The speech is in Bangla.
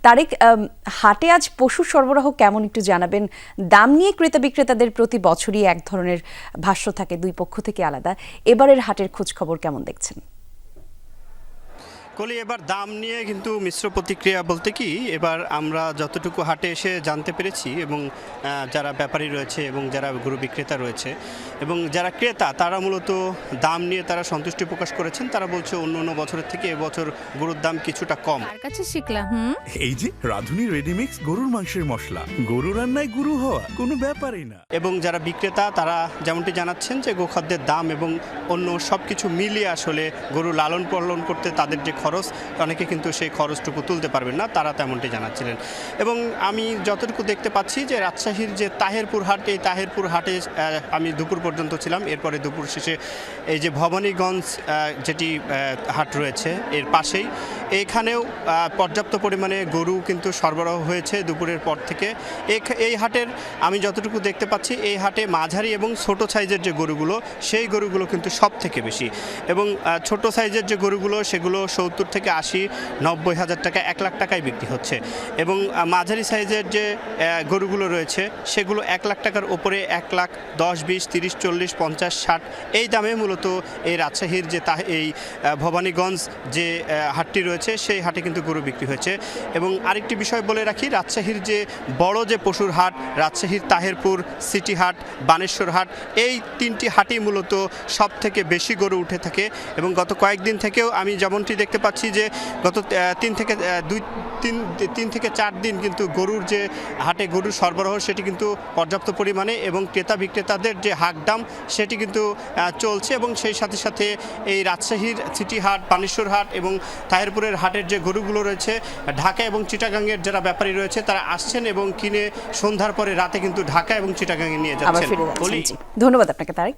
তারেক, হাটে আজ পশু সরবরাহ কেমন একটু জানাবেন। দাম নিয়ে ক্রেতা বিক্রেতাদের প্রতি বছরই এক ধরনের ভাষ্য থাকে, দুই পক্ষ থেকে আলাদা। এবারের হাটের খোঁজ খবর কেমন দেখছেন? কলি, এবার দাম নিয়ে কিন্তু মিশ্র প্রতিক্রিয়া বলতে কি, এবার আমরা যতটুকু হাটে এসে জানতে পেরেছি এবং যারা ব্যাপারী রয়েছে এবং যারা গরু বিক্রেতা রয়েছে এবং যারা ক্রেতা, তারা মূলত দাম নিয়ে তারা সন্তুষ্টি প্রকাশ করেছেন। তারা বলছে অন্য অন্য বছরের থেকে এবছর গরুর দাম কিছুটা কম। তার কাছে শিখলাম। এই যে রাঁধুনি রেডিমিক্স গরুর মাংসের মশলা, গরু রান্নায় গুরু হওয়া কোনো ব্যাপারই না। এবং যারা বিক্রেতা তারা যেমনটি জানাচ্ছেন যে গোখাদ্যের দাম এবং অন্য সব কিছু মিলিয়ে আসলে গরু লালন পালন করতে তাদের যে খরচ, অনেকে কিন্তু সেই খরচটুকু তুলতে পারবেন না, তারা তেমনটি জানাচ্ছিলেন। এবং আমি যতটুকু দেখতে পাচ্ছি যে রাজশাহীর যে তাহেরপুর হাট, এই তাহেরপুর হাটে আমি দুপুর পর্যন্ত ছিলাম। এরপরে দুপুর শেষে এই যে ভবানীগঞ্জ যেটি হাট রয়েছে এর পাশেই, এইখানেও পর্যাপ্ত পরিমাণে গরু কিন্তু সরবরাহ হয়েছে দুপুরের পর থেকে। এই হাটের আমি যতটুকু দেখতে পাচ্ছি, এই হাটে মাঝারি এবং ছোট সাইজের যে গরুগুলো, সেই গরুগুলো কিন্তু সব থেকে বেশি। এবং ছোট সাইজের যে গরুগুলো, সেগুলো 70 থেকে 80, 90 হাজার টাকা, 1 লাখ টাকায় বিক্রি হচ্ছে। এবং মাঝারি সাইজের যে গরুগুলো রয়েছে, সেগুলো 1 লাখ টাকার ওপরে, 1 লাখ 10, 20, 30, 40, 50, 60 এই দামে মূলত এই রাজশাহীর যে এই ভবানীগঞ্জ যে হাটটি রয়েছে, সেই হাটে কিন্তু গরু বিক্রি হয়েছে। এবং আরেকটি বিষয় বলে রাখি, রাজশাহীর যে বড় যে পশুর হাট, রাজশাহীর তাহেরপুর, সিটি হাট, বানেশ্বর হাট, এই 3টি হাটই মূলত সব থেকে বেশি গরু উঠে থাকে। এবং গত কয়েকদিন থেকেও আমি যেমনটি দেখতে পাচ্ছি যে গত 3 থেকে 4 দিন কিন্তু গরুর যে হাটে গরুর সরবরাহ, সেটি কিন্তু পর্যাপ্ত পরিমাণে এবং ক্রেতা বিক্রেতাদের যে হাকদাম, সেটি কিন্তু চলছে। এবং সেই সাথে সাথে এই রাজশাহীর সিটি হাট, বানেশ্বর হাট এবং তাহেরপুরের হাটের যে গরুগুলো রয়েছে, ঢাকা এবং চিটাগাংয়ের যারা ব্যাপারী রয়েছে তারা আসছেন এবং কিনে সন্ধ্যার পরে রাতে কিন্তু ঢাকা এবং চিটাগাংয়ে নিয়ে যাচ্ছেন। ধন্যবাদ আপনাকে তারেক।